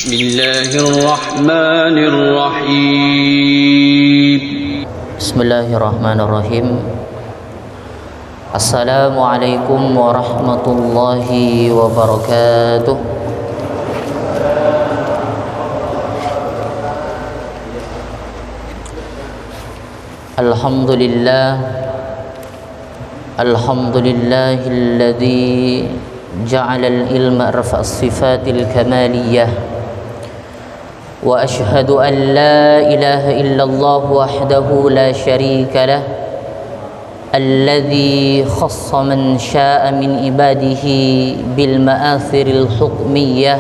Bismillahirrahmanirrahim. Bismillahirrahmanirrahim. Assalamualaikum warahmatullahi wabarakatuh. Alhamdulillahilladzi ja'alal ilma arfa'as sifatil kamaliyah. Wa ashhadu an la ilaha illallah wahdahu la syarika lah, alladzi khassa man syaa min ibadihi bil ma'athiril hukmiyah.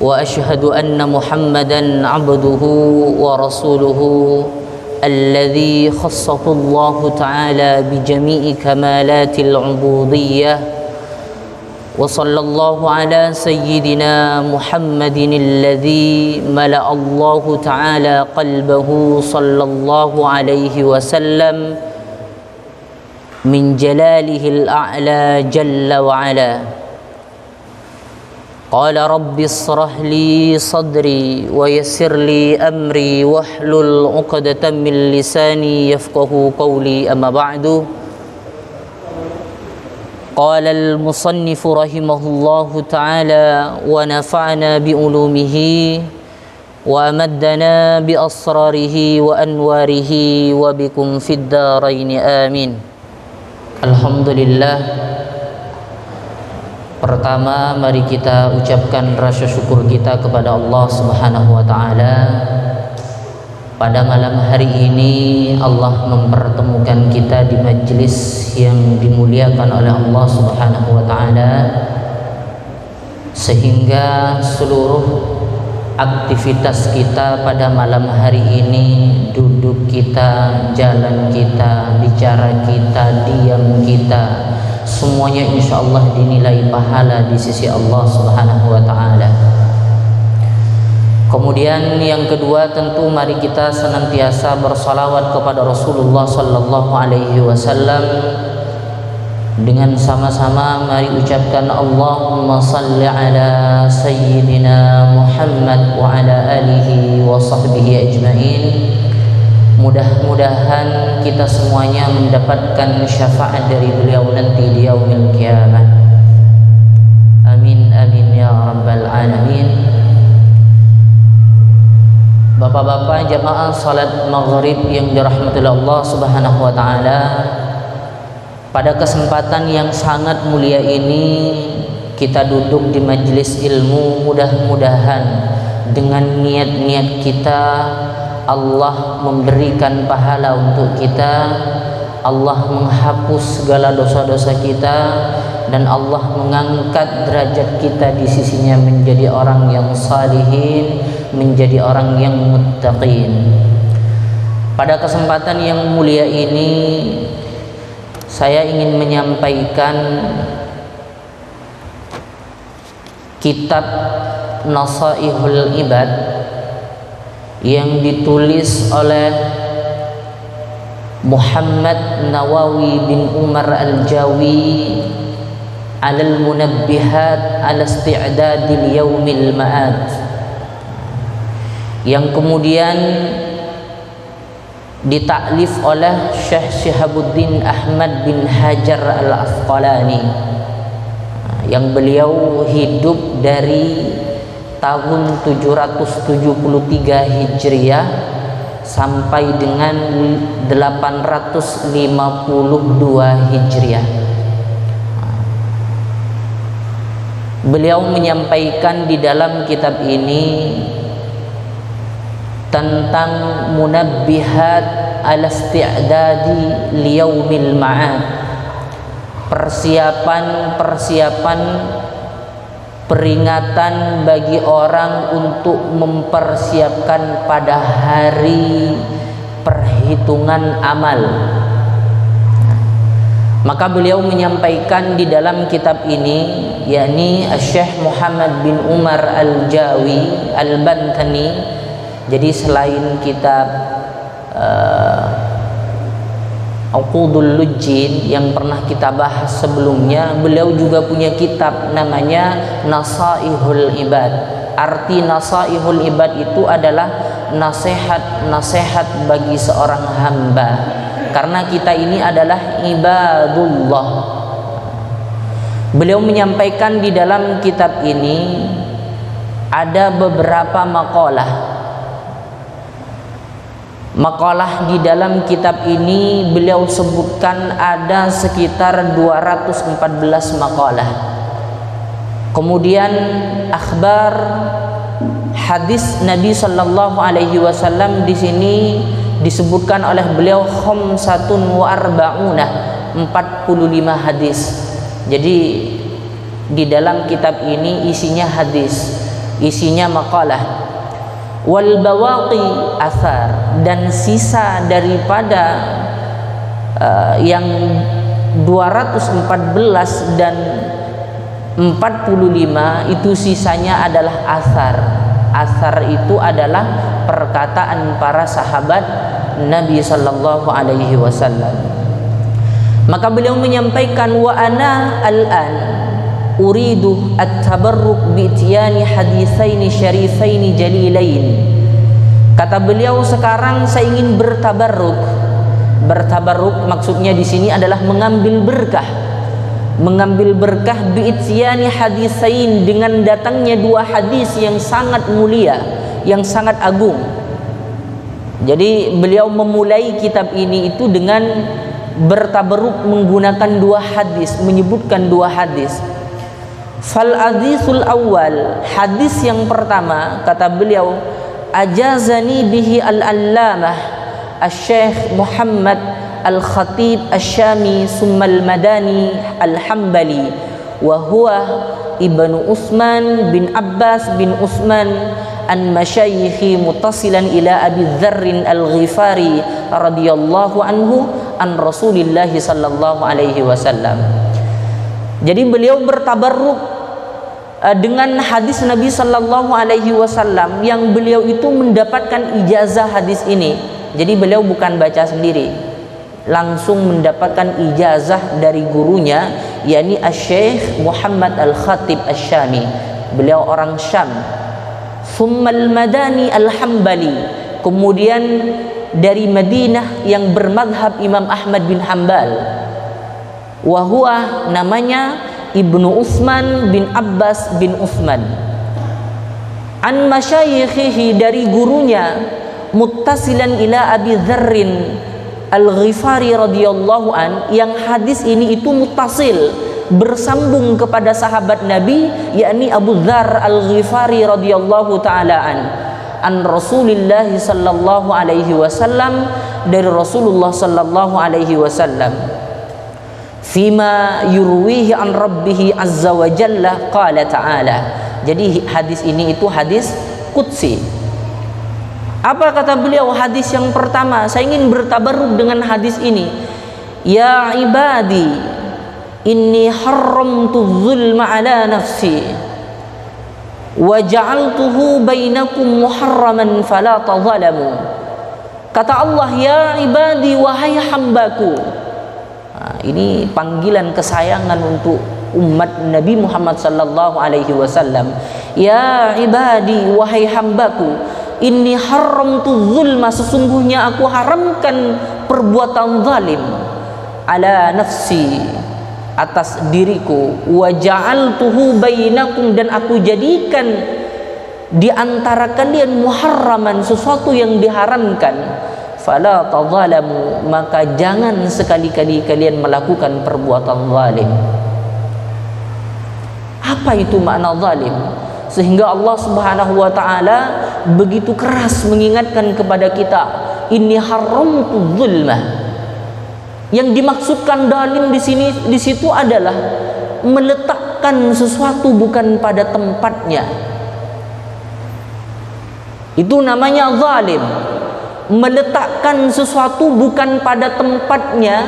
Wa ashhadu anna Muhammadan abduhu wa rasuluhu alladzi khassahu Allah ta'ala bi jami'i kamalatil ubudiyyah. Wa sallallahu ala sayyidina Muhammadin alladzi mala'a Allah ta'ala qalbahu sallallahu alaihi wasallam min jalalihil a'la jalla wa ala. Qala rabbi israh li sadri wa yassir li amri wahlul 'uqdatam min lisani yafqahu qawli, amma ba'du. Qala al-musannif rahimahullahu ta'ala wa nafa'na bi ulumihi wa amaddana bi asrarihi wa anwarihi wa bikum fid darain amin. Alhamdulillah. Pertama, mari kita ucapkan rasa syukur kita kepada Allah Subhanahu wa ta'ala. Pada malam hari ini Allah mempertemukan kita di majlis yang dimuliakan oleh Allah Subhanahu wa ta'ala, sehingga seluruh aktivitas kita pada malam hari ini, duduk kita, jalan kita, bicara kita, diam kita, semuanya insyaallah dinilai pahala di sisi Allah Subhanahu wa ta'ala. Kemudian yang kedua, tentu mari kita senantiasa bersalawat kepada Rasulullah sallallahu alaihi wasallam. Dengan sama-sama mari ucapkan Allahumma salli ala sayyidina Muhammad wa ala alihi wa sahbihi ajma'in. Mudah-mudahan kita semuanya mendapatkan syafaat dari beliau nanti di yaumil qiyamah. Amin amin ya rabbal alamin. Bapak-bapak jamaah salat maghrib yang dirahmati Allah Subhanahu wa ta'ala, pada kesempatan yang sangat mulia ini kita duduk di majelis ilmu. Mudah-mudahan dengan niat-niat kita Allah memberikan pahala untuk kita, Allah menghapus segala dosa-dosa kita, dan Allah mengangkat derajat kita di sisinya menjadi orang yang salihin, menjadi orang yang muttaqin. Pada kesempatan yang mulia ini saya ingin menyampaikan kitab Nasaihul Ibad yang ditulis oleh Muhammad Nawawi bin Umar Al-Jawi alal munabbihat ala isti'dadil yaumil ma'ad, yang kemudian ditaklif oleh Syekh Syihabuddin Ahmad bin Hajar Al-Asqalani, yang beliau hidup dari tahun 773 Hijriah sampai dengan 852 Hijriah. Beliau menyampaikan di dalam kitab ini tentang munabbihat ala isti'dadi liyaumil ma'ad, persiapan peringatan bagi orang untuk mempersiapkan pada hari perhitungan amal. Maka beliau menyampaikan di dalam kitab ini, yakni Syekh Muhammad bin Umar Al-Jawi Al-Bantani. Jadi selain kitab Uqudul Lujjin yang pernah kita bahas sebelumnya, beliau juga punya kitab namanya Nasaihul Ibad, arti nasaihul ibad itu adalah nasihat-nasihat bagi seorang hamba, karena kita ini adalah ibadullah. Beliau menyampaikan di dalam kitab ini ada beberapa makalah di dalam kitab ini. Beliau sebutkan ada sekitar 214 makalah. Kemudian akhbar, hadis Nabi sallallahu alaihi wasallam di sini disebutkan oleh beliau khamsatun wa arba'una, 45 hadis. Jadi di dalam kitab ini isinya hadis, isinya makalah. Wal bawaqi athar, dan sisa daripada yang 214 dan 45 itu sisanya adalah athar. Athar itu adalah perkataan para sahabat Nabi sallallahu alaihi wasallam. Maka beliau menyampaikan, wa ana al-an uridu at-tabarruk bi ityani haditsaini syarifaini jalilain. Kata beliau, sekarang saya ingin bertabarruk. Bertabarruk maksudnya di sini adalah mengambil berkah. Mengambil berkah bi ityani haditsain, dengan datangnya dua hadis yang sangat mulia, yang sangat agung. Jadi beliau memulai kitab ini itu dengan bertabarruk menggunakan dua hadis, menyebutkan dua hadis. Fal hadisul awal, hadis yang pertama, kata beliau, ajazani bihi al-allamah al-syekh Muhammad al-Khatib al-Syami summa al-Madani al-Hambali, wa huwa ibnu Utsman bin Abbas bin Utsman an masyayikhi muttasilan ila Abi Dzarr al-Ghifari radhiyallahu anhu an Rasulillah sallallahu alaihi wasallam. Jadi beliau bertabarruk dengan hadis Nabi sallallahu alaihi wasallam yang beliau itu mendapatkan ijazah hadis ini. Jadi beliau bukan baca sendiri, langsung mendapatkan ijazah dari gurunya, yakni Asy-Syaikh Muhammad Al-Khatib Asy-Syami. Beliau orang Syam. Tsummal Madani Al-Hambali, kemudian dari Madinah yang bermadhab Imam Ahmad bin Hanbal. Wa huwa, namanya Ibnu Utsman bin Abbas bin Utsman. An masyayikhihi, dari gurunya, muttasilan ila Abi Dzarr al-Ghifari radhiyallahu an, yang hadis ini itu muttasil, bersambung kepada sahabat Nabi, yakni Abu Dzarr al-Ghifari radhiyallahu taala an Rasulillah sallallahu alaihi wasallam, dari Rasulullah sallallahu alaihi wasallam. Fima yurwihi an rabbih azza wa jalla qala ta'ala. Jadi hadis ini itu hadis qudsi. Apa kata beliau hadis yang pertama? Saya ingin bertabarruk dengan hadis ini. Ya ibadi, inni haramtu dzulma ala nafsi wa ja'altuhu bainakum muharraman fala tadhalamu. Kata Allah, ya ibadi, wahai hambaku. Nah, ini panggilan kesayangan untuk umat Nabi Muhammad sallallahu alaihi wasallam. Ya ibadi, wahai hambaku, inni haramtu zulma, sesungguhnya aku haramkan perbuatan zalim, ala nafsi, atas diriku, wa ja'altuhu bainakum, dan aku jadikan di antara kalian muharraman, sesuatu yang diharamkan. Fala tadzalamu, maka jangan sekali-kali kalian melakukan perbuatan zalim. Apa itu makna zalim? Sehingga Allah Subhanahu wa taala begitu keras mengingatkan kepada kita, inni haramtu dzulma. Yang dimaksudkan zalim di situ adalah meletakkan sesuatu bukan pada tempatnya. Itu namanya zalim. Meletakkan sesuatu bukan pada tempatnya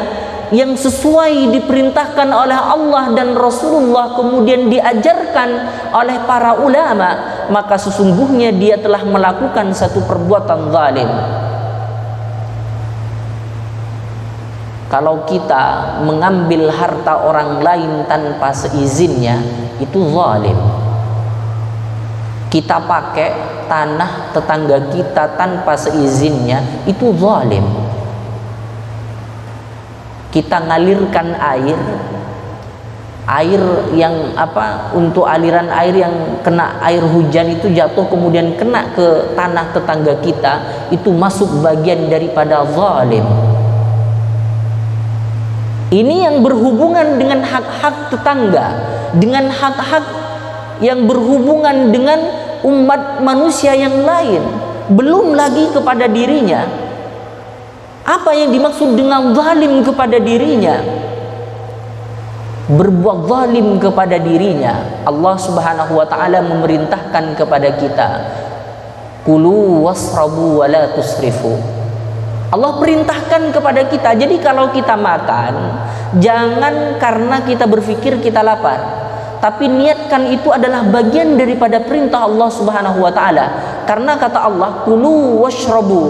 yang sesuai diperintahkan oleh Allah dan Rasulullah, kemudian diajarkan oleh para ulama, maka sesungguhnya dia telah melakukan satu perbuatan zalim. Kalau kita mengambil harta orang lain tanpa seizinnya, itu zalim. kita pakai tanah tetangga kita tanpa seizinnya, itu zalim. Kita ngalirkan air yang untuk aliran air yang kena air hujan itu jatuh kemudian kena ke tanah tetangga kita, itu masuk bagian daripada zalim. Ini yang berhubungan dengan hak-hak tetangga, dengan hak-hak yang berhubungan dengan umat manusia yang lain, belum lagi kepada dirinya. Apa yang dimaksud dengan zalim kepada dirinya? Berbuat zalim kepada dirinya. Allah Subhanahu wa taala memerintahkan kepada kita, kulu wasrabu wa la tusrifu. Allah perintahkan kepada kita. Jadi kalau kita makan, jangan karena kita berpikir kita lapar, tapi niatkan itu adalah bagian daripada perintah Allah Subhanahu wa taala. Karena kata Allah, kulu washrabu,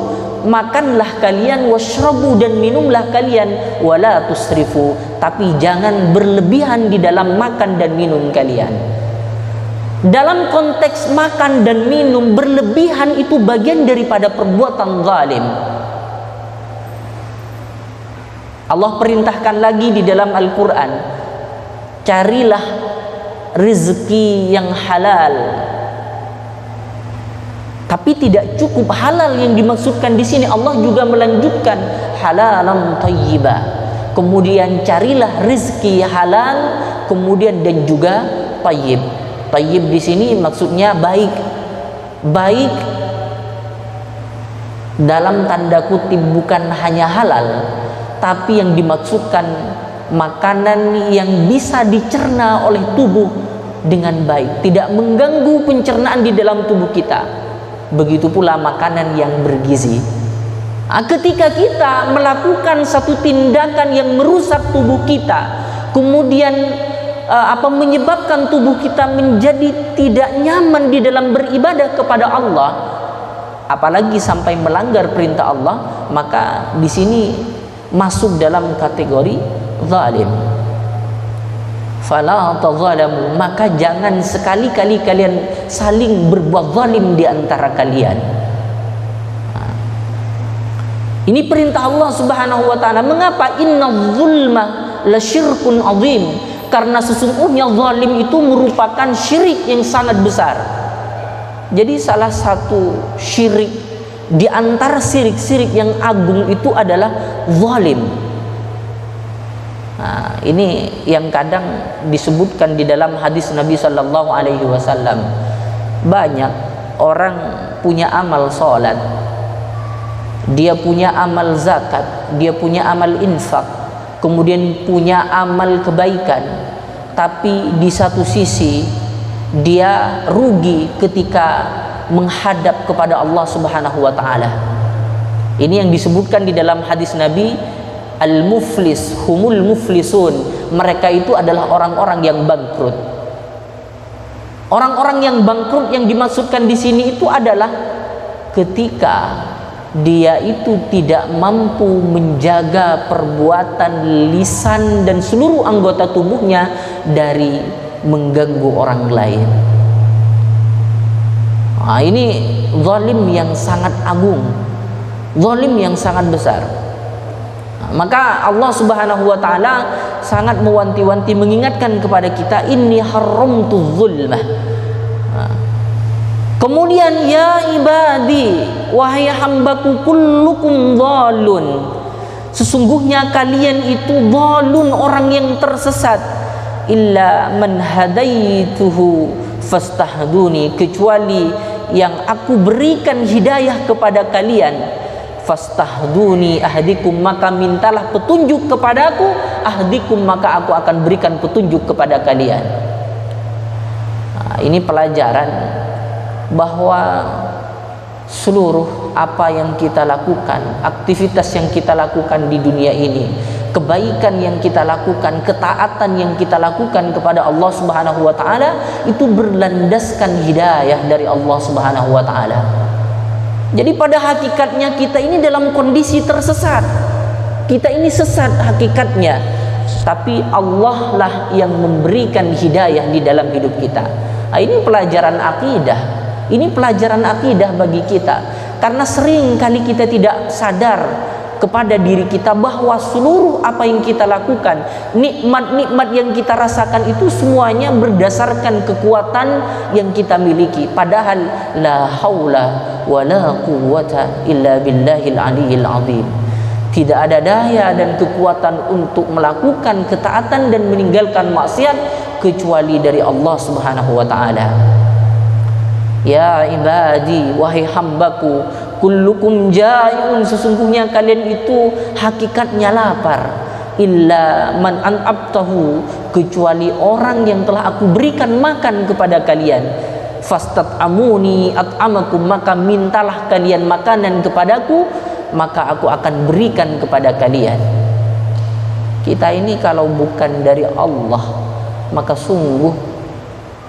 makanlah kalian, washrabu, dan minumlah kalian, wala tusrifu, tapi jangan berlebihan di dalam makan dan minum kalian. Dalam konteks makan dan minum, berlebihan itu bagian daripada perbuatan zalim. Allah perintahkan lagi di dalam Al-Quran, carilah rezeki yang halal. Tapi tidak cukup halal yang dimaksudkan di sini, Allah juga melanjutkan halalan thayyibah. Kemudian carilah rezeki halal, kemudian dan juga thayyib. Thayyib di sini maksudnya baik. Baik dalam tanda kutip bukan hanya halal, tapi yang dimaksudkan makanan yang bisa dicerna oleh tubuh dengan baik, tidak mengganggu pencernaan di dalam tubuh kita. Begitu pula makanan yang bergizi. Ketika kita melakukan satu tindakan yang merusak tubuh kita, kemudian menyebabkan tubuh kita menjadi tidak nyaman di dalam beribadah kepada Allah, apalagi sampai melanggar perintah Allah, maka di sini masuk dalam kategori zalim. Fala tazalamu, maka jangan sekali-kali kalian saling berbuat zalim di antara kalian. Ini perintah Allah Subhanahu wa taala. Mengapa? Inna zulma la syirkun azim. Karena sesungguhnya zalim itu merupakan syirik yang sangat besar. Jadi salah satu syirik di antara syirik-syirik yang agung itu adalah zalim. Nah, ini yang kadang disebutkan di dalam hadis Nabi Sallallahu Alaihi Wasallam. Banyak orang punya amal sholat, dia punya amal zakat, dia punya amal infak, kemudian punya amal kebaikan, tapi di satu sisi dia rugi ketika menghadap kepada Allah Subhanahu wa taala. Ini yang disebutkan di dalam hadis Nabi, al-muflis humul muflisun, mereka itu adalah orang-orang yang bangkrut. Orang-orang yang bangkrut yang dimaksudkan di sini itu adalah ketika dia itu tidak mampu menjaga perbuatan lisan dan seluruh anggota tubuhnya dari mengganggu orang lain. Nah, ini zalim yang sangat agung, zalim yang sangat besar. Maka Allah Subhanahu wa taala sangat mewanti-wanti mengingatkan kepada kita, inni haramtu zulmah. Kemudian ya ibadi, wahai hambaku, kullukum dhalun, sesungguhnya kalian itu dhalun, orang yang tersesat, illa man hadaituhu fastahduni, kecuali yang aku berikan hidayah kepada kalian, fastahduni ahdikum, maka mintalah petunjuk kepadaku, ahdikum, maka aku akan berikan petunjuk kepada kalian. Nah, ini pelajaran bahwa seluruh apa yang kita lakukan, aktivitas yang kita lakukan di dunia ini, kebaikan yang kita lakukan, ketaatan yang kita lakukan kepada Allah Subhanahu wa taala, itu berlandaskan hidayah dari Allah Subhanahu wa taala. Jadi pada hakikatnya kita ini dalam kondisi tersesat. Kita ini sesat hakikatnya, tapi Allah lah yang memberikan hidayah di dalam hidup kita. Nah, ini pelajaran akidah. Ini pelajaran akidah bagi kita, karena sering kali kita tidak sadar kepada diri kita bahwa seluruh apa yang kita lakukan, nikmat-nikmat yang kita rasakan itu semuanya berdasarkan kekuatan yang kita miliki. Padahal la haula wa la quwwata illa billahil aliyil azim. Tidak ada daya dan kekuatan untuk melakukan ketaatan dan meninggalkan maksiat kecuali dari Allah Subhanahu wa taala. Ya ibadi, wahai hambaku, kullukum jai'un, sesungguhnya kalian itu hakikatnya lapar. Illa man an'abtahu, kecuali orang yang telah aku berikan makan kepada kalian. Fastat'amuni at'amakum, maka mintalah kalian makanan kepadaku, maka aku akan berikan kepada kalian. Kita ini kalau bukan dari Allah, maka sungguh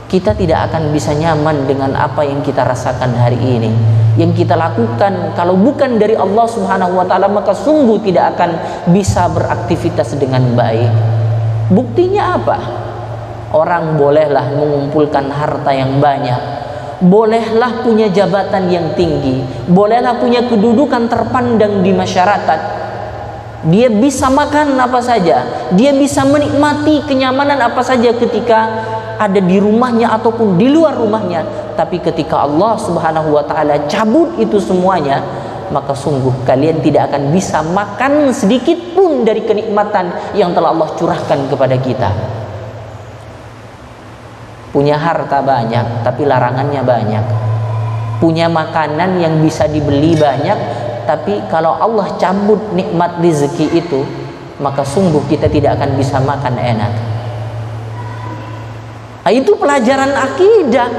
kita tidak akan bisa nyaman dengan apa yang kita rasakan hari ini. Yang kita lakukan kalau bukan dari Allah Subhanahu wa taala, maka sungguh tidak akan bisa beraktivitas dengan baik. Buktinya apa? Orang bolehlah mengumpulkan harta yang banyak, bolehlah punya jabatan yang tinggi, bolehlah punya kedudukan terpandang di masyarakat. Dia bisa makan apa saja, dia bisa menikmati kenyamanan apa saja ketika ada di rumahnya ataupun di luar rumahnya. Tapi ketika Allah Subhanahu wa taala cabut itu semuanya, maka sungguh kalian tidak akan bisa makan sedikit pun dari kenikmatan yang telah Allah curahkan kepada kita. Punya harta banyak tapi larangannya banyak, punya makanan yang bisa dibeli banyak, tapi kalau Allah cabut nikmat rezeki itu, maka sungguh kita tidak akan bisa makan enak. Itu pelajaran akidah.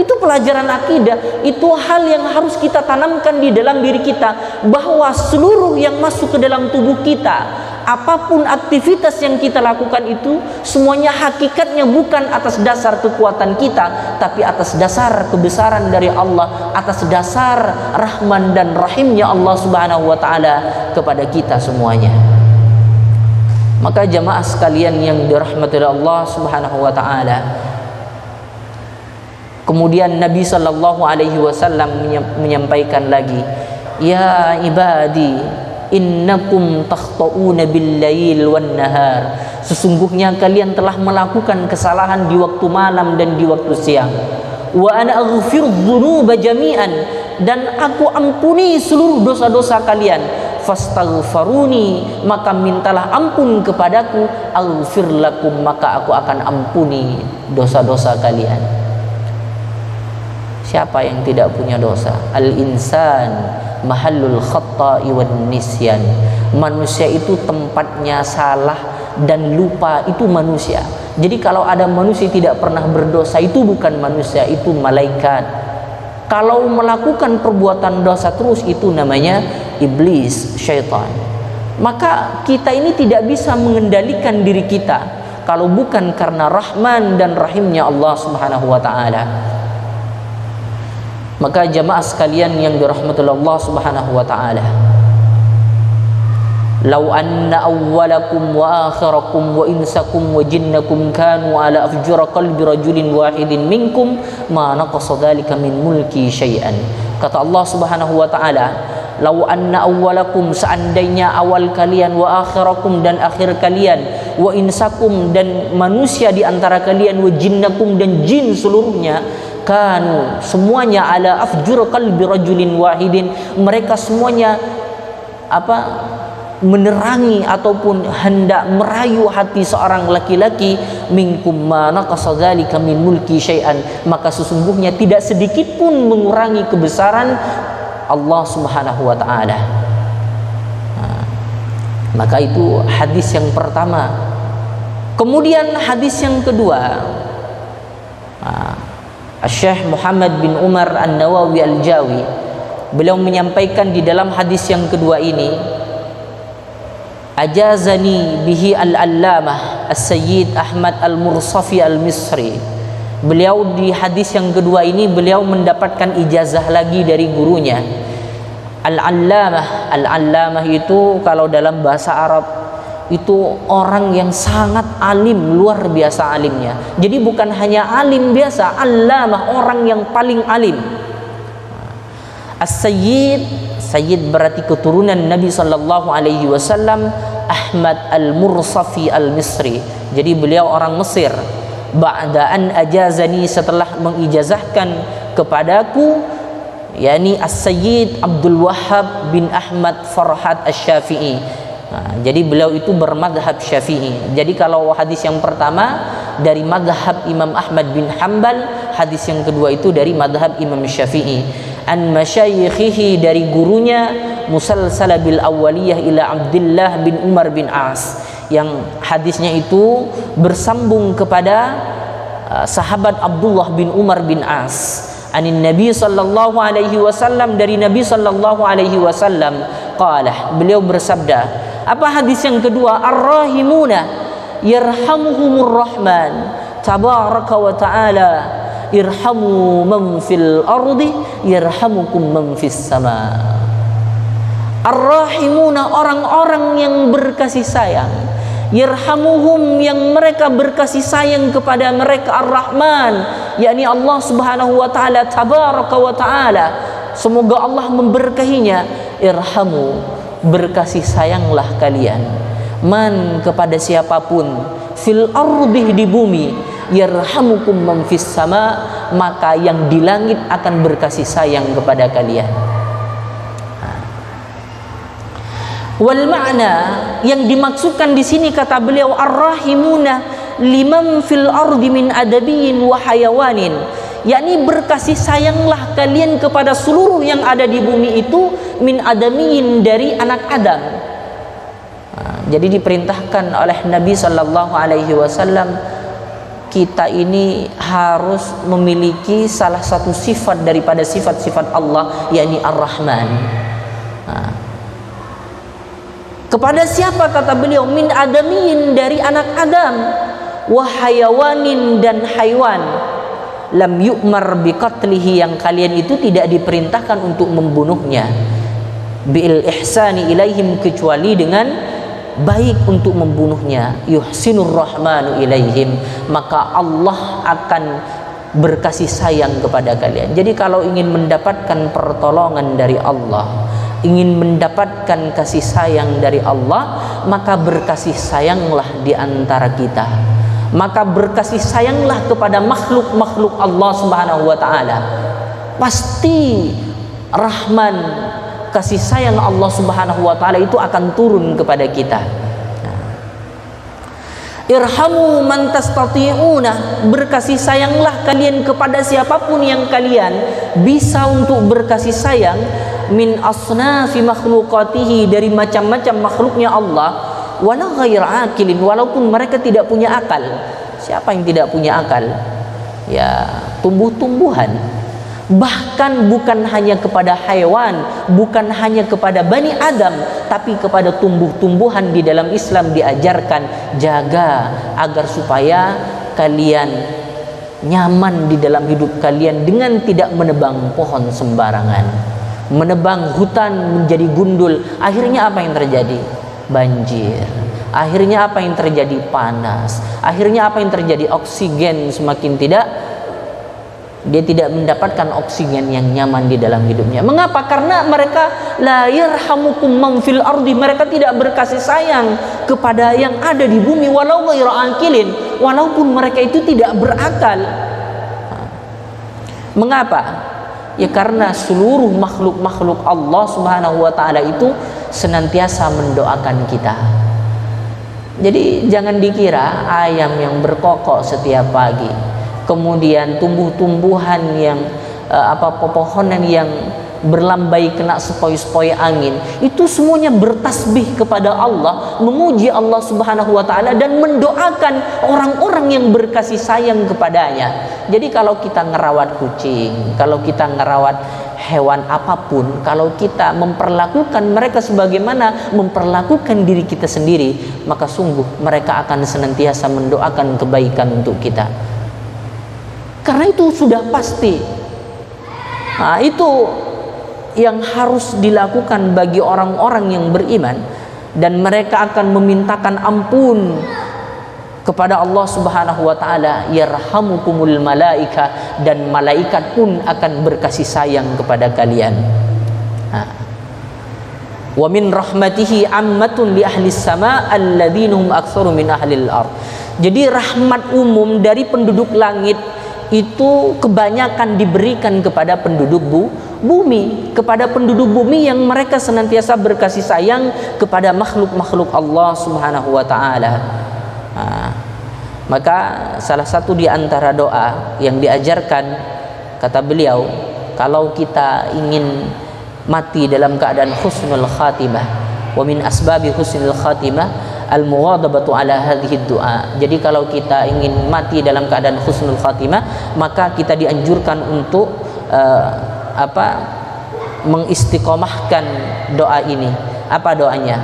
Itu pelajaran akidah. Itu hal yang harus kita tanamkan di dalam diri kita, bahwa seluruh yang masuk ke dalam tubuh kita, apapun aktivitas yang kita lakukan itu, semuanya hakikatnya bukan atas dasar kekuatan kita, tapi atas dasar kebesaran dari Allah, atas dasar Rahman dan Rahimnya Allah Subhanahu wa taala kepada kita semuanya. Maka jamaah sekalian yang dirahmati Allah Subhanahu wa taala, kemudian Nabi sallallahu alaihi wasallam menyampaikan lagi, ya ibadi, innakum takhta'una bil-lail wan-nahar, sesungguhnya kalian telah melakukan kesalahan di waktu malam dan di waktu siang. Wa ana aghfiru dzunuba jami'an, dan aku ampuni seluruh dosa-dosa kalian. Fastaghfaruni, maka mintalah ampun kepadaku. Aghfir lakum, maka aku akan ampuni dosa-dosa kalian. Siapa yang tidak punya dosa? Al-insan mahallul khata'i wan nisyan. Manusia itu tempatnya salah dan lupa, itu manusia. Jadi kalau ada manusia tidak pernah berdosa, itu bukan manusia, itu malaikat. Kalau melakukan perbuatan dosa terus, itu namanya iblis, syaitan. Maka kita ini tidak bisa mengendalikan diri kita kalau bukan karena Rahman dan Rahimnya Allah Subhanahu wa taala. Maka jamaah sekalian yang dirahmati Allah Subhanahu wa taala, law anna awwalakum wa akhirakum wa insakum wa jinnakum kanu ala afjura qalbi rajulin wahidin minkum ma naqasa dzalika min mulki syai'an. Kata Allah Subhanahu wa taala, law anna awwalakum, seandainya awal kalian, wa akhirakum, dan akhir kalian, wa insakum, dan manusia di antara kalian, wa jinnakum, dan jin seluruhnya, kanu, semuanya, ala afjur qalbi rajulin wahidin, mereka semuanya menerangi ataupun hendak merayu hati seorang laki-laki, minkum ma naqasa dzalika min mulki syai'an, maka sesungguhnya tidak sedikit pun mengurangi kebesaran Allah Subhanahu wa taala. Maka itu hadis yang pertama. Kemudian hadis yang kedua, Syekh Muhammad bin Umar An-Nawawi Al-Jawi, beliau menyampaikan di dalam hadis yang kedua ini, ajazani bihi al-allamah as-sayyid Ahmad al-Mursafi al-Misri. Beliau di hadis yang kedua ini beliau mendapatkan ijazah lagi dari gurunya. Al-allamah, al-allamah itu kalau dalam bahasa Arab itu orang yang sangat alim, luar biasa alimnya. Jadi bukan hanya alim biasa, allamah, orang yang paling alim. As-Sayyid, Sayyid berarti keturunan Nabi sallallahu alaihi wasallam, Ahmad Al-Mursafi Al-Misri. Jadi beliau orang Mesir. Ba'da an ajazani, setelah mengijazahkan kepadaku, yakni As-Sayyid Abdul Wahhab bin Ahmad Farhat Asy-Syafi'i. Jadi beliau itu bermadhab Syafi'i. Jadi kalau hadis yang pertama dari madhab Imam Ahmad bin Hanbal, hadis yang kedua itu dari madhab Imam Syafi'i. An masyayikhihi, dari gurunya, musalsala bil awwaliyah ila Abdullah bin Umar bin As, yang hadisnya itu bersambung kepada sahabat Abdullah bin Umar bin As. Anin Nabi sallallahu alaihi wasallam, dari Nabi sallallahu alaihi wasallam, qala, beliau bersabda. Apa hadis yang kedua? Ar-rahimuna yarhamuhumur rahman tabaraka wa ta'ala, irhamu man fil ardi yarhamukum man fis sama. Ar-rahimuna, orang-orang yang berkasih sayang, yarhamuhum, yang mereka berkasih sayang kepada mereka, Ar-Rahman, yakni Allah Subhanahu wa taala, tabaraka wa taala, semoga Allah memberkahinya. Irhamu, berkasih sayanglah kalian, man, kepada siapapun, fil ardi, di bumi, yarhamukum man fis sama, maka yang di langit akan berkasih sayang kepada kalian. Wal ma'na, yang dimaksudkan di sini kata beliau, ar-rahimuna liman fil ardi min adabiyyin wa hayawanin, yakni berkasih sayanglah kalian kepada seluruh yang ada di bumi itu, min adamiyin, dari anak Adam. Jadi diperintahkan oleh Nabi sallallahu alaihi wasallam, kita ini harus memiliki salah satu sifat daripada sifat-sifat Allah, yakni Ar-Rahman. Kepada siapa, kata beliau, min adamiyin, dari anak Adam, wa hayawanin, dan haywan, lam yu'mar biqatlihi, yang kalian itu tidak diperintahkan untuk membunuhnya, bil ihsani ilaihim, kecuali dengan baik untuk membunuhnya, yuhsinur rahmanu ilaihim, maka Allah akan berkasih sayang kepada kalian. Jadi kalau ingin mendapatkan pertolongan dari Allah, ingin mendapatkan kasih sayang dari Allah, maka berkasih sayanglah di antara kita, maka berkasih sayanglah kepada makhluk-makhluk Allah Subhanahu wa taala. Pasti Rahman, kasih sayang Allah Subhanahu wa taala itu akan turun kepada kita. Irhamu man tastati'una, berkasih sayanglah kalian kepada siapapun yang kalian bisa untuk berkasih sayang, min asnafi makhlukatihi, dari macam-macam makhluknya Allah, wala ghair akilin, walaupun mereka tidak punya akal. Siapa yang tidak punya akal? Ya, tumbuh-tumbuhan. Bahkan bukan hanya kepada hewan, bukan hanya kepada Bani Adam, tapi kepada tumbuh-tumbuhan. Di dalam Islam diajarkan, jaga agar supaya kalian nyaman di dalam hidup kalian dengan tidak menebang pohon sembarangan, menebang hutan menjadi gundul. Akhirnya apa yang terjadi? Banjir. Akhirnya apa yang terjadi? Panas. Akhirnya apa yang terjadi? Oksigen semakin dia tidak mendapatkan oksigen yang nyaman di dalam hidupnya. Mengapa? Karena mereka la yarhamukum man fil ardi, mereka tidak berkasih sayang kepada yang ada di bumi, walau ghairu akilin, walaupun mereka itu tidak berakal. Mengapa? Ya karena seluruh makhluk-makhluk Allah Subhanahu wa taala itu senantiasa mendoakan kita. Jadi jangan dikira ayam yang berkokok setiap pagi, kemudian tumbuh-tumbuhan yang pepohonan yang berlambai kena sepoi-sepoi angin, itu semuanya bertasbih kepada Allah, memuji Allah Subhanahu wa taala dan mendoakan orang-orang yang berkasih sayang kepadanya. Jadi kalau kita ngerawat kucing, kalau kita ngerawat hewan apapun, kalau kita memperlakukan mereka sebagaimana memperlakukan diri kita sendiri, maka sungguh mereka akan senantiasa mendoakan kebaikan untuk kita. Karena itu sudah pasti. Nah, itu yang harus dilakukan bagi orang-orang yang beriman. dan mereka akan memintakan ampun kepada Allah Subhanahu wa taala. Yarhamukumul malaika, dan malaikat pun akan berkasih sayang kepada kalian. Wa min rahmatihi ammatun li ahli sama alladzina hum aktsaru min ahlil ard. Jadi rahmat umum dari penduduk langit itu kebanyakan diberikan kepada penduduk bumi, kepada penduduk bumi yang mereka senantiasa berkasih sayang kepada makhluk-makhluk Allah Subhanahu wa taala. Maka salah satu di antara doa yang diajarkan, kata beliau, kalau kita ingin mati dalam keadaan husnul khatimah, wa min asbabi husnul khatimah al-mughadabatu ala hadhihi du'a. Jadi kalau kita ingin mati dalam keadaan husnul khatimah, maka kita dianjurkan untuk mengistiqomahkan doa ini. Apa doanya?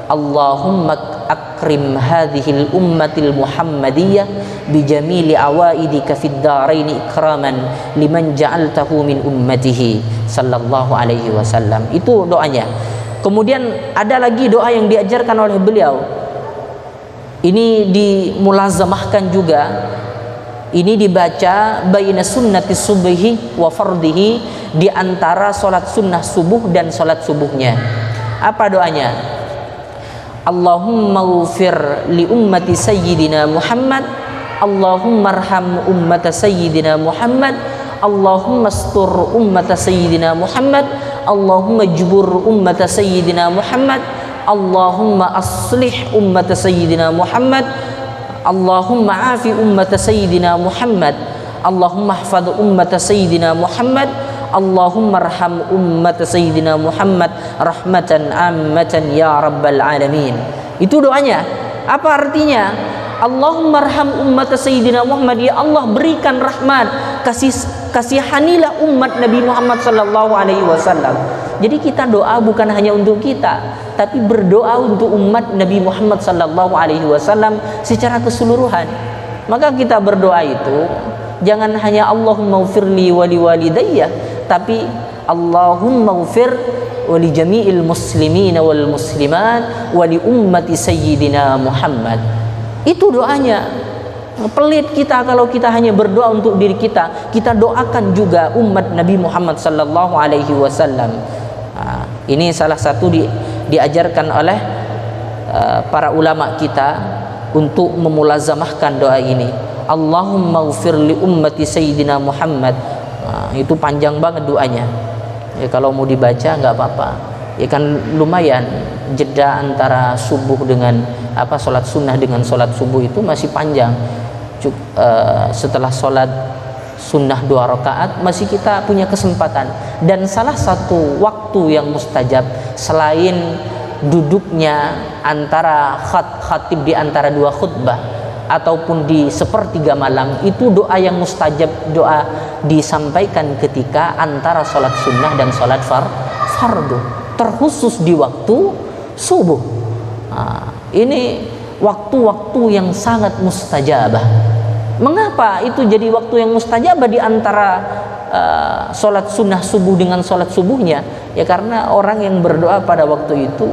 Allahumma akrim hadhil ummatil muhammadiyah bijamili awaidika fid darain ikraman liman ja'altahu min ummatihi sallallahu alaihi wasallam. Itu doanya. Kemudian ada lagi doa yang diajarkan oleh beliau. Ini dimulazamahkan juga. Ini dibaca baina sunnati subhi wa fardhihi, di antara salat sunnah subuh dan salat subuhnya. Apa doanya? Allahumma ghfir li ummati sayyidina Muhammad, Allahumma arham ummata sayyidina Muhammad, Allahumma astur ummata sayyidina Muhammad, Allahumma jbur ummata sayyidina Muhammad, Allahumma aslih ummata sayyidina Muhammad, Allahumma afi ummata sayyidina Muhammad, Allahumma hfadh ummata sayyidina Muhammad, Allahumma arham ummat sayyidina Muhammad rahmatan ammatan ya rabbal alamin. Itu doanya. Apa artinya? Allahumma arham ummat sayyidina Muhammad, ya Allah berikan rahmat, kasihanilah umat Nabi Muhammad sallallahu alaihi wasallam. Jadi kita doa bukan hanya untuk kita, tapi berdoa untuk umat Nabi Muhammad sallallahu alaihi wasallam secara keseluruhan. Maka kita berdoa itu jangan hanya Allahumma ghfirli wa li walidayya, tapi Allahumma ghfir wa li jami'il muslimina wal muslimat wa li ummati sayyidina Muhammad. Itu doanya. Pelit kita kalau kita hanya berdoa untuk diri kita, kita doakan juga umat Nabi Muhammad sallallahu alaihi wasallam. Ini salah satu diajarkan oleh para ulama kita untuk memulazamahkan doa ini. Allahumma ghfir li ummati sayyidina Muhammad. Itu panjang banget doanya. Ya, kalau mau dibaca nggak apa-apa. Ya kan lumayan jeda antara subuh dengan salat sunnah dengan salat subuh itu masih panjang. Setelah salat sunnah 2 rakaat masih kita punya kesempatan. Dan salah satu waktu yang mustajab selain duduknya antara khatib di antara 2 khutbah ataupun di sepertiga malam, itu doa yang mustajab, doa disampaikan ketika antara salat sunnah dan salat fardu, terkhusus di waktu subuh. Ini waktu-waktu yang sangat mustajabah. Mengapa itu jadi waktu yang mustajabah di antara salat sunnah subuh dengan salat subuhnya? Ya karena orang yang berdoa pada waktu itu,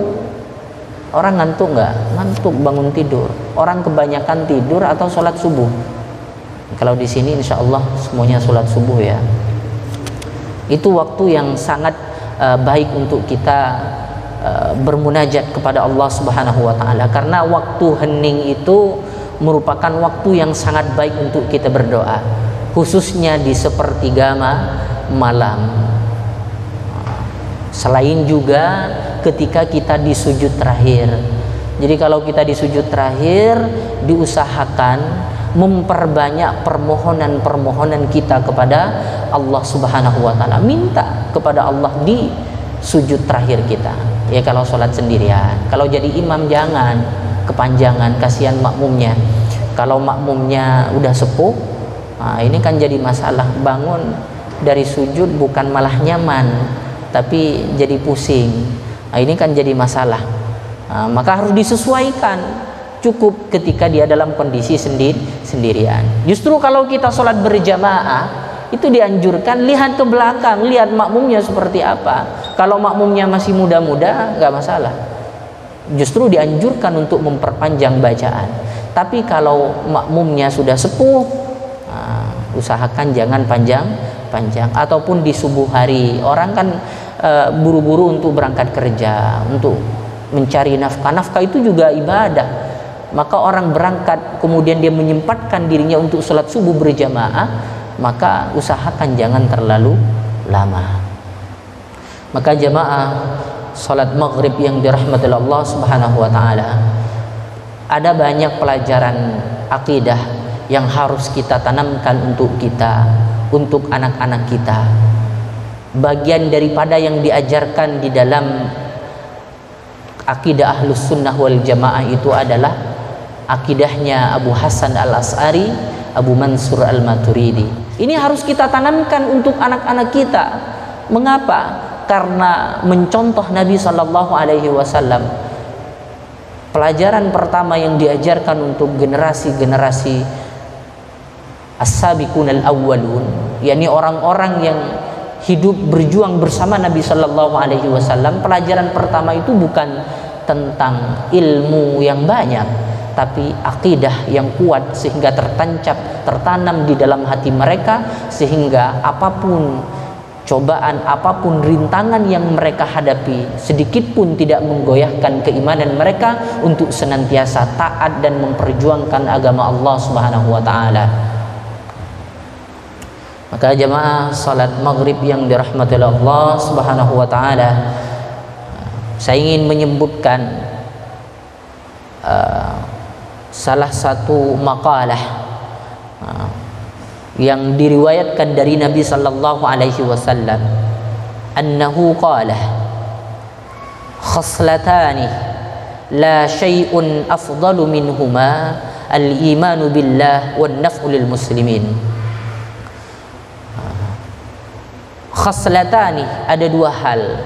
orang ngantuk nggak? Ngantuk bangun tidur. Orang kebanyakan tidur atau sholat subuh. Kalau di sini insya Allah semuanya sholat subuh ya. Itu waktu yang sangat baik untuk kita bermunajat kepada Allah Subhanahu wa taala, karena waktu hening itu merupakan waktu yang sangat baik untuk kita berdoa, khususnya di sepertiga malam. Selain juga ketika kita di sujud terakhir. Jadi kalau kita di sujud terakhir, diusahakan memperbanyak permohonan-permohonan kita kepada Allah Subhanahu wa taala. Minta kepada Allah di sujud terakhir kita. Ya kalau sholat sendirian. Kalau jadi imam jangan kepanjangan, kasihan makmumnya. Kalau makmumnya udah sepuh, ini kan jadi masalah. Bangun dari sujud bukan malah nyaman, tapi jadi pusing. Ini kan jadi masalah. Maka harus disesuaikan. Cukup ketika dia dalam kondisi sendirian. Justru kalau kita sholat berjamaah, itu dianjurkan lihat ke belakang, lihat makmumnya seperti apa. Kalau makmumnya masih muda-muda, nggak masalah. justru dianjurkan untuk memperpanjang bacaan. Tapi kalau makmumnya sudah sepuh, usahakan jangan panjang-panjang. Ataupun di subuh hari, orang kan buru-buru untuk berangkat kerja, untuk mencari nafkah. Nafkah itu juga ibadah. Maka orang berangkat kemudian dia menyempatkan dirinya untuk sholat subuh berjamaah, maka usahakan jangan terlalu lama. Maka jamaah salat maghrib yang dirahmati Allah Subhanahu wa taala, ada banyak pelajaran akidah yang harus kita tanamkan untuk kita, untuk anak-anak kita. Bagian daripada yang diajarkan di dalam akidah Ahlus Sunnah wal Jamaah itu adalah akidahnya Abu Hasan Al-As'ari, Abu Mansur Al-Maturidi. Ini harus kita tanamkan untuk anak-anak kita. Mengapa? Karena mencontoh Nabi Sallallahu Alaihi Wasallam. Pelajaran pertama yang diajarkan untuk generasi-generasi as-sabiqun al-awwalun, yakni orang-orang yang hidup berjuang bersama Nabi Sallallahu Alaihi Wasallam, pelajaran pertama itu bukan tentang ilmu yang banyak, tapi akidah yang kuat sehingga tertanam di dalam hati mereka, sehingga apapun cobaan, apapun rintangan yang mereka hadapi, sedikit pun tidak menggoyahkan keimanan mereka untuk senantiasa taat dan memperjuangkan agama Allah Subhanahu wa taala. Maka jamaah salat maghrib yang dirahmati Allah Subhanahu wa taala, saya ingin menyebutkan salah satu makalah yang diriwayatkan dari Nabi sallallahu alaihi wasallam, annahu qala khaslatani la syai'un afdalu minhuma al-imanu billah wan naf'u lil muslimin. Khaslatani, ada dua hal,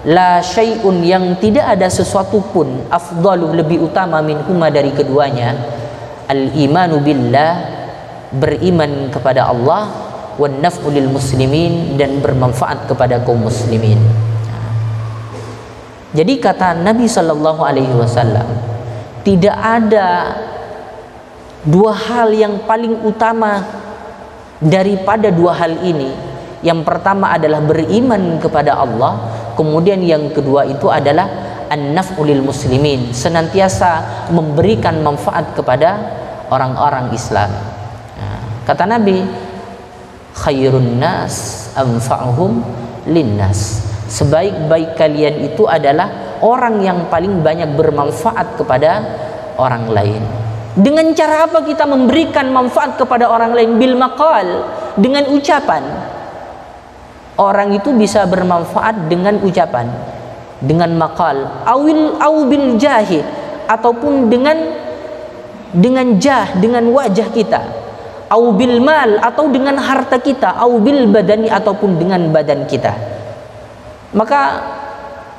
la syai'un, yang tidak ada sesuatu pun, afdalu, lebih utama, minhuma, dari keduanya, al-imanu billah, beriman kepada Allah, wan naf'u lil muslimin, dan bermanfaat kepada kaum muslimin. Jadi kata Nabi sallallahu alaihi wasallam, tidak ada dua hal yang paling utama daripada dua hal ini. Yang pertama adalah beriman kepada Allah, kemudian yang kedua itu adalah an-naf'u lil muslimin, senantiasa memberikan manfaat kepada orang-orang Islam. Kata Nabi, khairun nas anfa'uhum linnas, sebaik-baik kalian itu adalah orang yang paling banyak bermanfaat kepada orang lain. Dengan cara apa kita memberikan manfaat kepada orang lain? Bil maqal, dengan ucapan. Orang itu bisa bermanfaat dengan ucapan, dengan maqal, au bil jahi, ataupun dengan jah, dengan wajah kita, au bil mal, atau dengan harta kita, au bil badani, ataupun dengan badan kita. Maka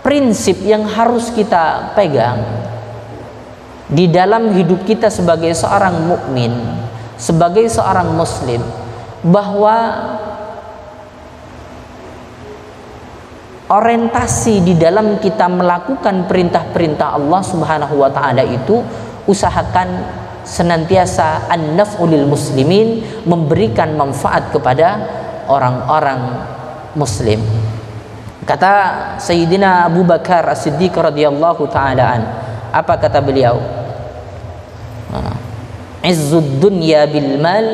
prinsip yang harus kita pegang di dalam hidup kita sebagai seorang mukmin, sebagai seorang muslim, bahwa orientasi di dalam kita melakukan perintah-perintah Allah Subhanahu wa taala itu, usahakan senantiasa an-naf'u lil muslimin, memberikan manfaat kepada orang-orang muslim. Kata Sayyidina Abu Bakar As-Siddiq radhiyallahu taala an, apa kata beliau? Izzud dunya bil mal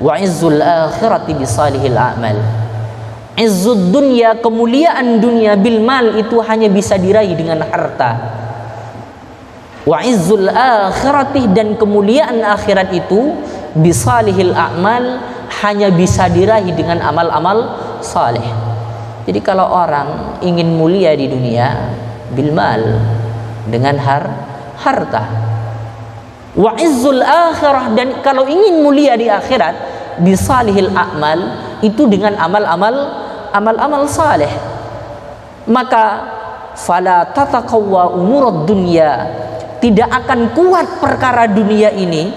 wa izzul akhirati bi salihil a'mal. Izzud dunya, kemuliaan dunia, bil mal, itu hanya bisa diraih dengan harta. Wa izzul akhirati, dan kemuliaan akhirat itu bisalihil a'mal, hanya bisa diraih dengan amal-amal saleh. Jadi kalau orang ingin mulia di dunia, bil mal, dengan harta. Wa izzul akhirah, dan kalau ingin mulia di akhirat, bisalihil a'mal, itu dengan amal-amal saleh. Maka fala tataqawwa umurud dunya, tidak akan kuat perkara dunia ini,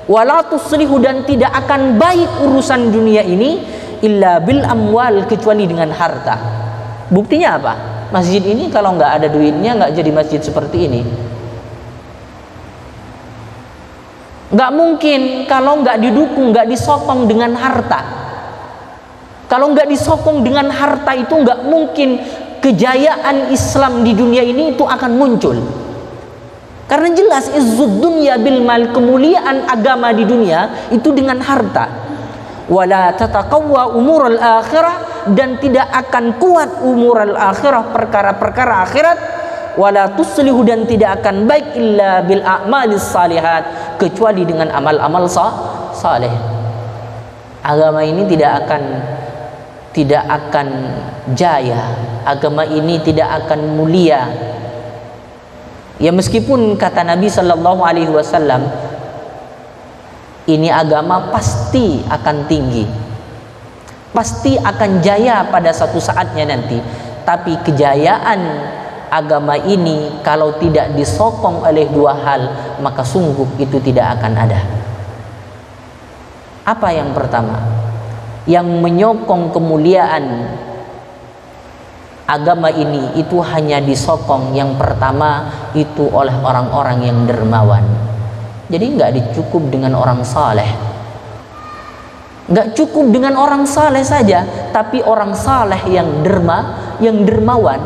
wala tuslihu, dan tidak akan baik urusan dunia ini, illa bil amwal, kecuali dengan harta. Buktinya apa? masjid ini kalau nggak ada duitnya nggak jadi masjid seperti ini. Nggak mungkin kalau nggak didukung, nggak disokong dengan harta. Kalau nggak disokong dengan harta itu nggak mungkin kejayaan Islam di dunia ini itu akan muncul. Karena jelas izzud dunya bil mal, kemuliaan agama di dunia itu dengan harta. Wala tataqawwa umurul akhirah, dan tidak akan kuat umurul akhirah, perkara-perkara akhirat. Wala tuslihu, dan tidak akan baik illa bil a'malis salihat, kecuali dengan amal-amal saleh. Agama ini tidak akan jaya, agama ini tidak akan mulia. Ya meskipun kata Nabi sallallahu alaihi wasallam, ini agama pasti akan tinggi, pasti akan jaya pada satu saatnya nanti. Tapi kejayaan agama ini kalau tidak disokong oleh dua hal, maka sungguh itu tidak akan ada. Apa yang pertama? Yang menyokong kemuliaan agama ini itu hanya disokong, yang pertama itu oleh orang-orang yang dermawan. Jadi nggak dicukup dengan orang saleh, nggak cukup dengan orang saleh saja, tapi orang saleh yang dermawan.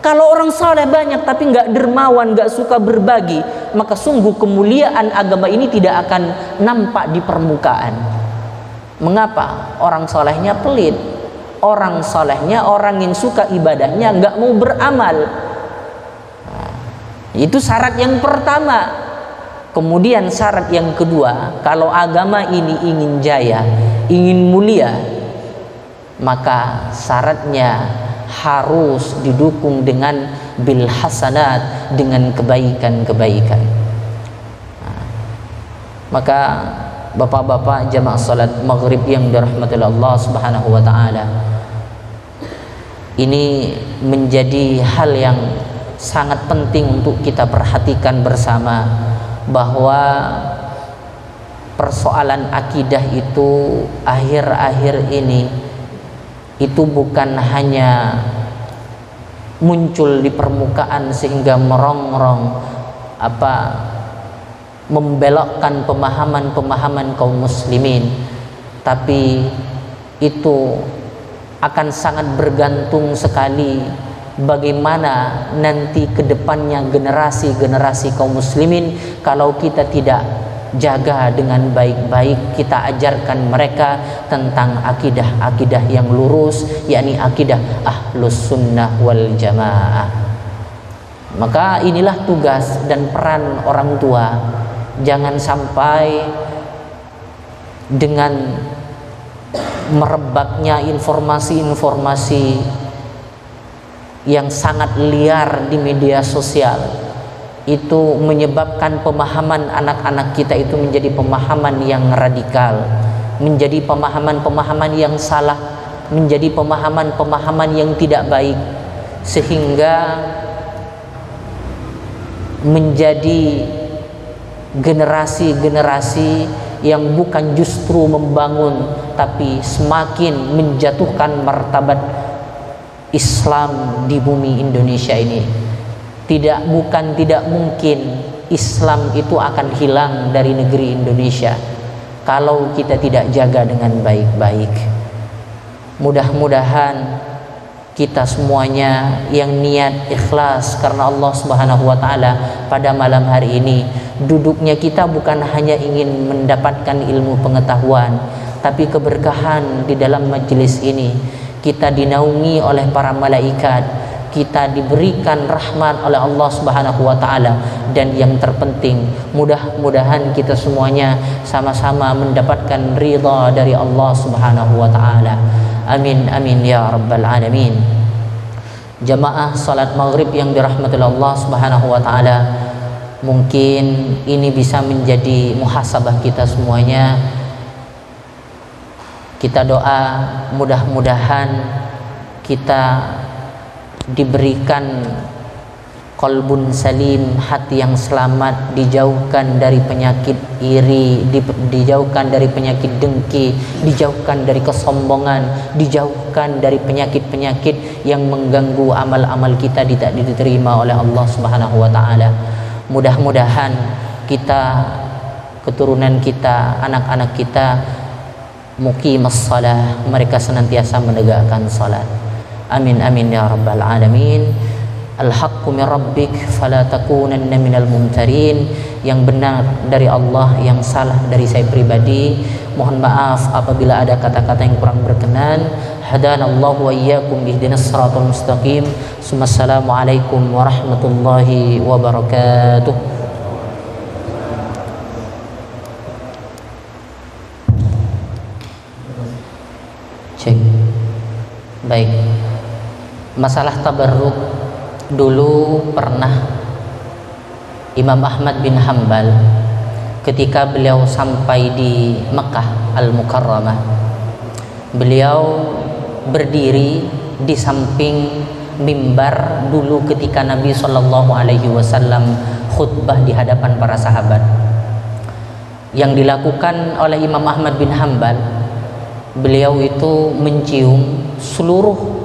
Kalau orang saleh banyak tapi nggak dermawan, nggak suka berbagi, maka sungguh kemuliaan agama ini tidak akan nampak di permukaan. Mengapa? Orang salehnya pelit, orang salehnya orang yang suka ibadahnya nggak mau beramal. Nah, itu syarat yang pertama. Kemudian syarat yang kedua, kalau agama ini ingin jaya, ingin mulia, maka syaratnya harus didukung dengan bil hasanat, dengan kebaikan-kebaikan. Nah, maka bapak-bapak jamaah salat maghrib yang dirahmati Allah Subhanahu wa taala, ini menjadi hal yang sangat penting untuk kita perhatikan bersama, bahwa persoalan akidah itu akhir-akhir ini itu bukan hanya muncul di permukaan sehingga merongrong membelokkan pemahaman-pemahaman kaum muslimin, tapi itu akan sangat bergantung sekali bagaimana nanti kedepannya generasi-generasi kaum muslimin kalau kita tidak jaga dengan baik-baik, kita ajarkan mereka tentang akidah-akidah yang lurus, yakni akidah ahlus sunnah wal jamaah. Maka inilah tugas dan peran orang tua. Jangan sampai dengan merebaknya informasi-informasi yang sangat liar di media sosial itu menyebabkan pemahaman anak-anak kita itu menjadi pemahaman yang radikal, menjadi pemahaman-pemahaman yang salah, menjadi pemahaman-pemahaman yang tidak baik, sehingga menjadi generasi-generasi yang bukan justru membangun, tapi semakin menjatuhkan martabat Islam di bumi Indonesia ini. Tidak mungkin Islam itu akan hilang dari negeri Indonesia kalau kita tidak jaga dengan baik-baik. Mudah-mudahan kita semuanya yang niat ikhlas karena Allah Subhanahu wa taala pada malam hari ini, duduknya kita bukan hanya ingin mendapatkan ilmu pengetahuan, tapi keberkahan di dalam majelis ini. Kita dinaungi oleh para malaikat, kita diberikan rahmat oleh Allah Subhanahu wa taala, dan yang terpenting mudah-mudahan kita semuanya sama-sama mendapatkan ridha dari Allah Subhanahu wa taala. Amin amin ya rabbal alamin. Jamaah salat maghrib yang dirahmati Allah Subhanahu wa taala, mungkin ini bisa menjadi muhasabah kita semuanya. Kita doa mudah-mudahan kita diberikan qalbun salim, hati yang selamat, dijauhkan dari penyakit iri, dijauhkan dari penyakit dengki, dijauhkan dari kesombongan, dijauhkan dari penyakit-penyakit yang mengganggu amal-amal kita tidak diterima oleh Allah Subhanahu wa taala. Mudah-mudahan kita, keturunan kita, anak-anak kita muqimas shalah, mereka senantiasa menegakkan salat. Amin amin ya rabbal alamin. Al-haqqu min rabbik fala takunanna minal mumtarin. Yang benar dari Allah, yang salah dari saya pribadi. Mohon maaf apabila ada kata-kata yang kurang berkenan. Hadanallahu wa iyyakum ihdinas siratal mustaqim. Assalamualaikum warahmatullahi wabarakatuh. Cek. Baik. Masalah tabarruk, dulu pernah Imam Ahmad bin Hanbal ketika beliau sampai di Mekah Al-Mukarramah, beliau berdiri di samping mimbar dulu ketika Nabi SAW khutbah di hadapan para sahabat. Yang dilakukan oleh Imam Ahmad bin Hanbal, beliau itu mencium seluruh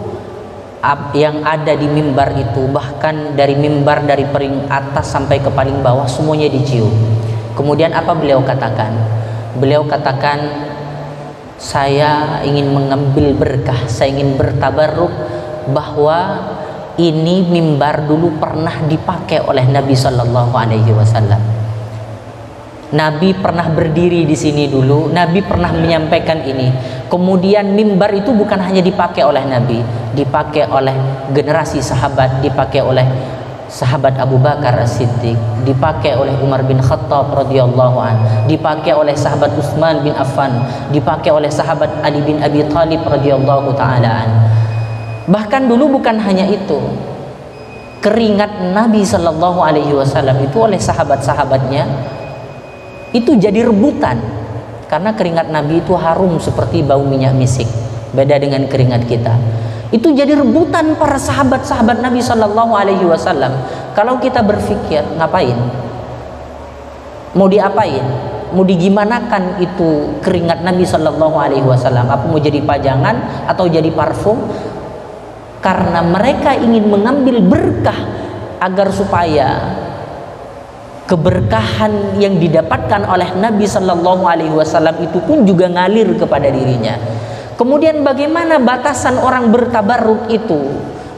yang ada di mimbar itu, bahkan dari mimbar dari paling atas sampai ke paling bawah semuanya dicium. Kemudian apa beliau katakan? Beliau katakan, saya ingin mengambil berkah, saya ingin bertabarruk bahwa ini mimbar dulu pernah dipakai oleh Nabi Sallallahu Alaihi Wasallam. Nabi pernah berdiri di sini dulu, Nabi pernah menyampaikan ini. Kemudian mimbar itu bukan hanya dipakai oleh Nabi, dipakai oleh generasi sahabat, dipakai oleh sahabat Abu Bakar As-Siddiq, dipakai oleh Umar bin Khattab radhiyallahu an, dipakai oleh sahabat Utsman bin Affan, dipakai oleh sahabat Ali bin Abi Thalib radhiyallahu taala an. Bahkan dulu bukan hanya itu, keringat Nabi Sallallahu Alaihi Wasallam itu oleh sahabat-sahabatnya itu jadi rebutan, karena keringat Nabi itu harum seperti bau minyak misik, beda dengan keringat kita. Itu jadi rebutan para sahabat-sahabat Nabi Sallallahu Alaihi Wasallam. Kalau kita berpikir ngapain, mau diapain, mau digimanakan itu keringat Nabi Sallallahu Alaihi Wasallam? Apa mau jadi pajangan atau jadi parfum? Karena mereka ingin mengambil berkah agar supaya keberkahan yang didapatkan oleh Nabi Sallallahu Alaihi Wasallam itu pun juga ngalir kepada dirinya. Kemudian bagaimana batasan orang bertabarruk itu,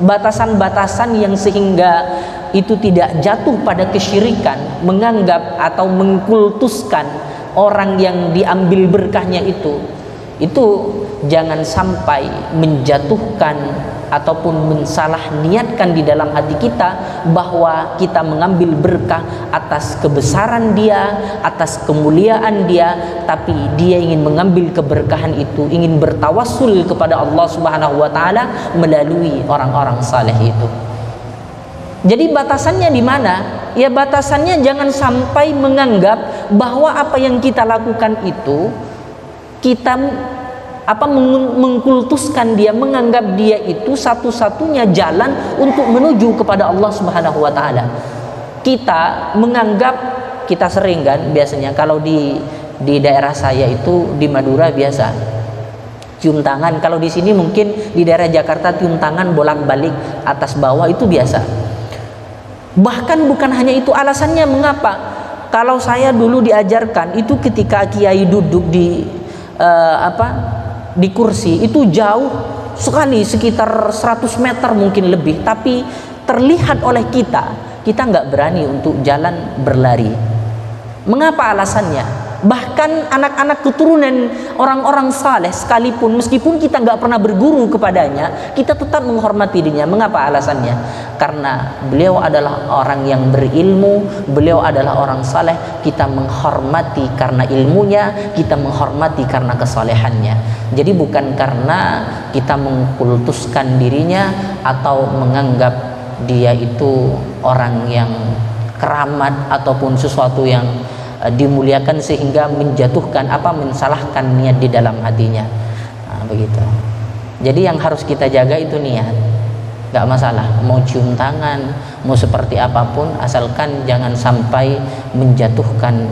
batasan-batasan yang sehingga itu tidak jatuh pada kesyirikan, menganggap atau mengkultuskan orang yang diambil berkahnya itu jangan sampai menjatuhkan ataupun mensalah niatkan di dalam hati kita bahwa kita mengambil berkah atas kebesaran dia, atas kemuliaan dia, tapi dia ingin mengambil keberkahan itu, ingin bertawassul kepada Allah Subhanahu wa taala melalui orang-orang saleh itu. Jadi batasannya di mana? Ya batasannya jangan sampai menganggap bahwa apa yang kita lakukan itu kita mengkultuskan dia, menganggap dia itu satu-satunya jalan untuk menuju kepada Allah Subhanahu wa taala. Kita menganggap, kita sering kan biasanya kalau di daerah saya itu di Madura biasa cium tangan, kalau di sini mungkin di daerah Jakarta cium tangan bolak-balik atas bawah itu biasa. Bahkan bukan hanya itu alasannya mengapa. Kalau saya dulu diajarkan itu ketika kiai duduk di di kursi itu jauh sekali, sekitar 100 meter mungkin lebih, tapi terlihat oleh kita nggak berani untuk jalan berlari. Mengapa alasannya? Bahkan anak-anak keturunan orang-orang saleh sekalipun, meskipun kita nggak pernah berguru kepadanya, kita tetap menghormati dirinya. Mengapa alasannya? Karena beliau adalah orang yang berilmu, beliau adalah orang saleh. Kita menghormati karena ilmunya, kita menghormati karena kesalehannya. Jadi bukan karena kita mengkultuskan dirinya atau menganggap dia itu orang yang keramat ataupun sesuatu yang dimuliakan sehingga menjatuhkan mensalahkan niat di dalam hatinya. Nah, begitu. Jadi yang harus kita jaga itu niat. nggak masalah, mau cium tangan, mau seperti apapun, asalkan jangan sampai menjatuhkan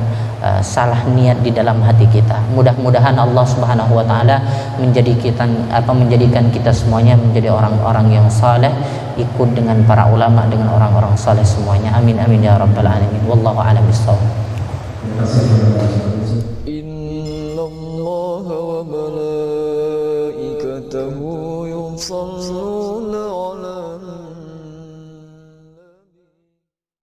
salah niat di dalam hati kita. Mudah-mudahan Allah Subhanahu wa taala menjadikan kita semuanya menjadi orang-orang yang saleh, ikut dengan para ulama, dengan orang-orang saleh semuanya. Amin amin ya rabbal alamin. Wallahu a'lam bishawab. Innallaha wa malaikatahu yusholluna